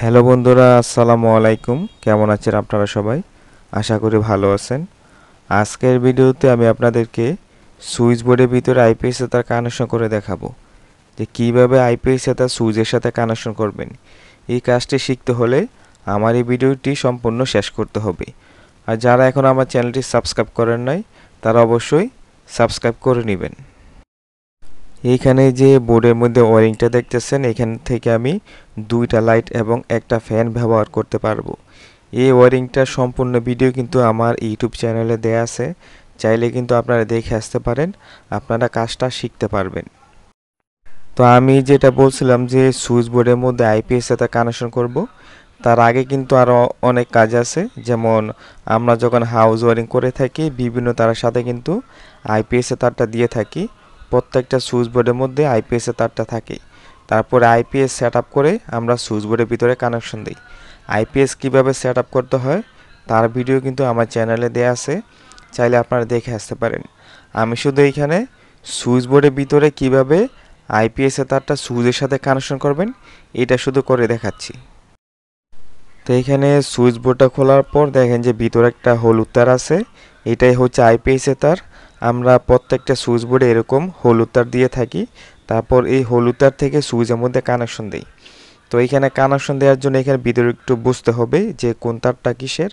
Hello বন্ধুরা, আসসালামু আলাইকুম। কেমন আছেন আপনারা সবাই? আশা করি ভালো আছেন। আজকের ভিডিওতে আমি আপনাদেরকে সুইচ বোর্ডের ভিতরে আইপিএস তার কানেকশন করে দেখাবো যে কিভাবে আইপিএস তার সুইচের সাথে কানেকশন করবেন। এই কাজটি শিখতে হলে আমার এই ভিডিওটি সম্পূর্ণ শেষ করতে হবে। আর যারা এখন আমার চ্যানেলটি সাবস্ক্রাইব করেন নাই তারা অবশ্যই সাবস্ক্রাইব করে নেবেন। এইখানে যে বোর্ডের মধ্যে ওয়ারিংটা দেখতেছেন, এখান থেকে আমি দুইটা লাইট এবং একটা ফ্যান ব্যবহার করতে পারবো। এই ওয়ারিংটার সম্পূর্ণ ভিডিও কিন্তু আমার ইউটিউব চ্যানেলে দেয়া আছে, চাইলে কিন্তু আপনারা দেখে আসতে পারেন, আপনারা কাজটা শিখতে পারবেন। তো আমি যেটা বলছিলাম যে সুইচ বোর্ডের মধ্যে আইপিএস সাথে কানেকশন করব, তার আগে কিন্তু আরও অনেক কাজ আছে। যেমন আমরা যখন হাউস ওয়ারিং করে থাকি বিভিন্ন তারের সাথে কিন্তু আইপিএস তারটা দিয়ে থাকি। প্রত্যেকটা সুইচ বোর্ডের মধ্যে আইপিএস তারটা থাকে। তারপরে আইপিএস সেট আপ করে আমরা সুইচ বোর্ডের ভিতরে কানেকশন দিই। আইপিএস কীভাবে সেট আপ করতে হয় তার ভিডিও কিন্তু আমার চ্যানেলে দেয়া আছে, চাইলে আপনারা দেখে আসতে পারেন। আমি শুধু এইখানে সুইচ বোর্ডের ভিতরে কীভাবে আইপিএস তারটা সুইচের সাথে কানেকশন করবেন এটা শুধু করে দেখাচ্ছি। তো এখানে সুইচ বোর্ডটা খোলার পর দেখেন যে ভিতরে একটা হলুদ তার আছে, এটাই হচ্ছে আইপিএস তার। আমরা প্রত্যেকটা সুইচ বোর্ডে এরকম হলুদ তার দিয়ে থাকি। তারপর এই হলুদ তার থেকে সুইচের মধ্যে কানেকশন দেই। তো এইখানে কানেকশন দেওয়ার জন্য এখানে ভিতরে একটু বুঝতে হবে যে কোন তারটা কিসের।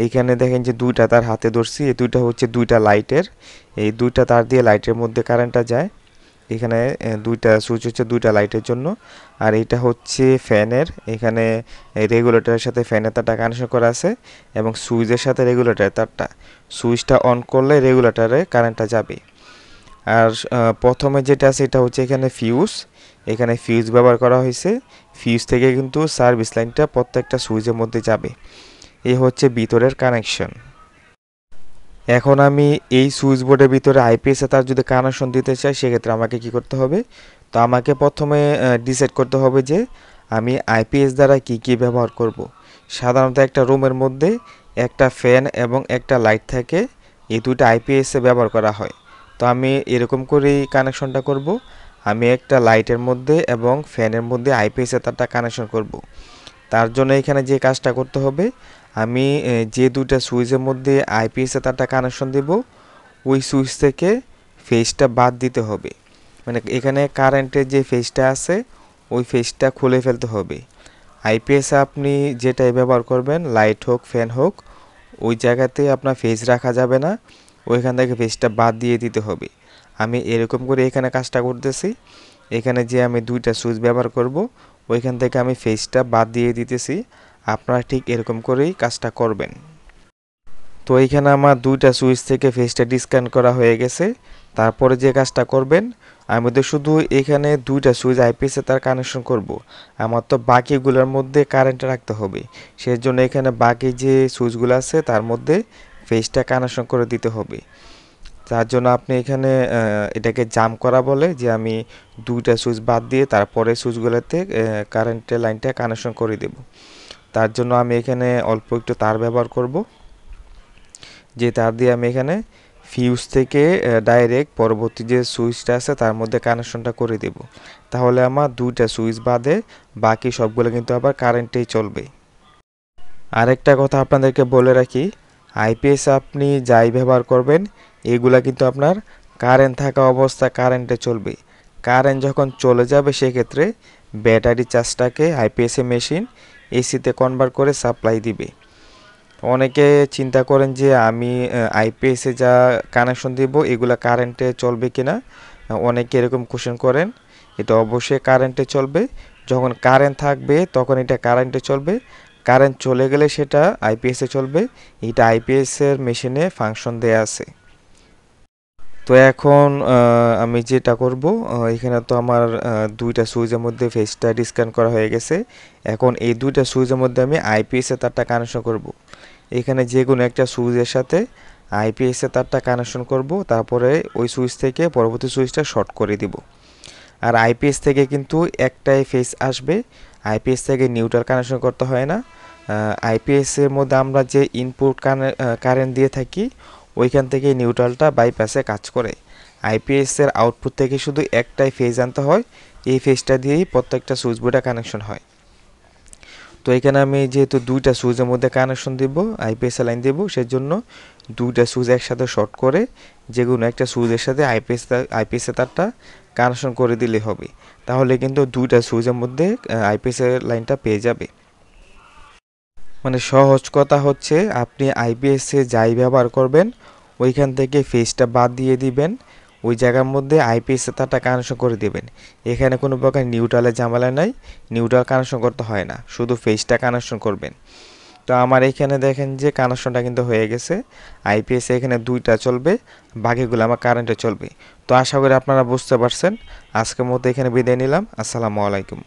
এইখানে দেখেন যে দুইটা তার হাতে ধরছি, এই দুইটা হচ্ছে দুইটা লাইটের। এই দুইটা তার দিয়ে লাইটের মধ্যে কারেন্টটা যায়। এখানে দুইটা সুইচ হচ্ছে দুইটা লাইটের জন্য। আর এটা হচ্ছে ফ্যানের, এখানে রেগুলেটরের সাথে ফ্যানের তারটা কানেকশন করা আছে এবং সুইচের সাথে রেগুলেটরের তারটা। সুইচটা অন করলে রেগুলেটরে কারেন্টটা যাবে। আর প্রথমে যেটা আছে এটা হচ্ছে এখানে ফিউজ, এখানে ফিউজ ব্যবহার করা হয়েছে। ফিউজ থেকে কিন্তু সার্ভিস লাইনটা প্রত্যেকটা সুইচের মধ্যে যাবে। এই হচ্ছে ভিতরের কানেকশন। এখন আমি এই সুইচ বোর্ডের ভিতরে আইপিএসে তার যদি কানেকশন দিতে চাই সেক্ষেত্রে আমাকে কি করতে হবে? তো আমাকে প্রথমে ডিসাইড করতে হবে যে আমি আইপিএস দ্বারা কি ব্যবহার করব। সাধারণত একটা রুমের মধ্যে একটা ফ্যান এবং একটা লাইট থাকে, এই দুটো আইপিএসে ব্যবহার করা হয়। তো আমি এরকম করেই কানেকশনটা করব। আমি একটা লাইটের মধ্যে এবং ফ্যানের মধ্যে আইপিএসে তারটা কানেকশন করব। তার জন্য এখানে যে কাজটা করতে হবে, আমি যে দুইটা সুইচের মধ্যে আইপিএসে তারটা কানেকশন দেব ওই সুইচ থেকে ফেজটা বাদ দিতে হবে। মানে এখানে কারেন্টের যে ফেজটা আছে ওই ফেজটা খুলে ফেলতে হবে। আইপিএসে আপনি যেটাই ব্যবহার করবেন, লাইট হোক ফ্যান হোক, ওই জায়গাতে আপনার ফেজ রাখা যাবে না, ওইখান থেকে ফেজটা বাদ দিয়ে দিতে হবে। আমি এরকম করে এখানে কাজটা করতেছি। এখানে যে আমি দুইটা সুইচ ব্যবহার করব ওইখান থেকে আমি ফেজটা বাদ দিয়ে দিতেছি। আপনারা ঠিক এরকম করেই কাজটা করবেন। তো এইখানে আমার দুইটা সুইচ থেকে ফেজটা ডিসকানেক্ট করা হয়ে গেছে। তারপরে যে কাজটা করবেন, আমি তো শুধু এখানে দুইটা সুইচ আইপিএসে তার কানেকশন করব। আমার তো বাকিগুলোর মধ্যে কারেন্ট রাখতে হবে, সেজন্য এখানে বাকি যে সুইচগুলো আছে তার মধ্যে ফেজটা কানেকশন করে দিতে হবে। তার জন্য আপনি এখানে এটাকে জাম্প করা বলে, যে আমি দুইটা সুইচ বাদ দিয়ে তারপরে সুইচগুলোতে কারেন্টের লাইনটা কানেকশন করে দেব। তার জন্য আমি এখানে অল্প একটু তার ব্যবহার করব, যে তার দিয়ে আমি এখানে ফিউজ থেকে ডাইরেক্ট পরবর্তী যে সুইচটা আছে তার মধ্যে কানেকশনটা করে দেব। তাহলে আমার দুইটা সুইচ বাদে বাকি সবগুলো কিন্তু আবার কারেন্টেই চলবে। আরেকটা কথা আপনাদেরকে বলে রাখি, আইপিএস আপনি যাই ব্যবহার করবেন এগুলা কিন্তু আপনার কারেন্ট থাকা অবস্থা কারেন্টে চলবে। কারেন্ট যখন চলে যাবে সেক্ষেত্রে ব্যাটারি চার্জটাকে আইপিএস মেশিন এসিতে কনভার্ট করে সাপ্লাই দিবে। অনেকে চিন্তা করেন যে আমি আইপিএসে যা কানেকশন দিব এগুলা কারেন্টে চলবে কিনা, অনেকে এরকম কোশ্চেন করেন। এটা অবশ্যই কারেন্টে চলবে। যখন কারেন্ট থাকবে তখন এটা কারেন্টে চলবে, কারেন্ট চলে গেলে সেটা আইপিএসে চলবে। এটা আইপিএসের মেশিনে ফাংশন দেয়া আছে। তো এখন আমি যেটা করব, এখানে তো আমার দুইটা সুইচের মধ্যে ফেজটা ডিসকানেক্ট করা হয়ে গেছে। এখন এই দুইটা সুইচের মধ্যে আমি আইপিএসে তারটা কানেকশন করব। এখানে যে কোনো একটা সুইচের সাথে আইপিএসে তারটা কানেকশন করব, তারপরে ওই সুইচ থেকে পরবর্তী সুইচটা শর্ট করে দিব। আর আইপিএস থেকে কিন্তু একটাই ফেজ আসবে, আইপিএস থেকে নিউট্রাল কানেকশন করতে হয় না। আইপিএসের মধ্যে আমরা যে ইনপুট কারেন্ট দিয়ে থাকি ওইখান থেকে নিউট্রালটা বাইপাসে কাজ করে। আইপিএসের আউটপুট থেকে শুধু একটাই ফেজ আনতে হয়, এই ফেজটা দিয়েই প্রত্যেকটা সুইচ বোর্ডে কানেকশন হয়। তো এখানে আমি যেহেতু দুইটা সুইচের মধ্যে কানেকশন দিব, আইপিএস লাইন দেব, সেজন্য দুইটা সুইচ একসাথে শর্ট করে যে কোনো একটা সুইচের সাথে আইপিএস তারটা কানেকশন করে দিলে হবে। তাহলে কিন্তু দুইটা সুইচের মধ্যে আইপিএস লাইনটা পেয়ে যাবে। মানে সহজ কথা হচ্ছে, আপনি আইপিএসে যাই ব্যবহার করবেন ওইখান থেকে ফেজটা বাদ দিয়ে দিবেন, ওই জায়গার মধ্যে আইপিএস তারটা কানেকশন করে দিবেন। এখানে কোনো প্রকার নিউট্রালের ঝামেলা নাই, নিউট্রাল কানেকশন করতে হয় না, শুধু ফেজটা কানেকশন করবেন। তো আমার এখানে দেখেন যে কানেকশনটা কিন্তু হয়ে গেছে। আইপিএস এখানে দুইটা চলবে, বাকিগুলো আমার কারেন্টে চলবে। তো আশা করি আপনারা বুঝতে পারছেন। আজকের মতো এখানে বিদায় নিলাম। আসসালামু আলাইকুম।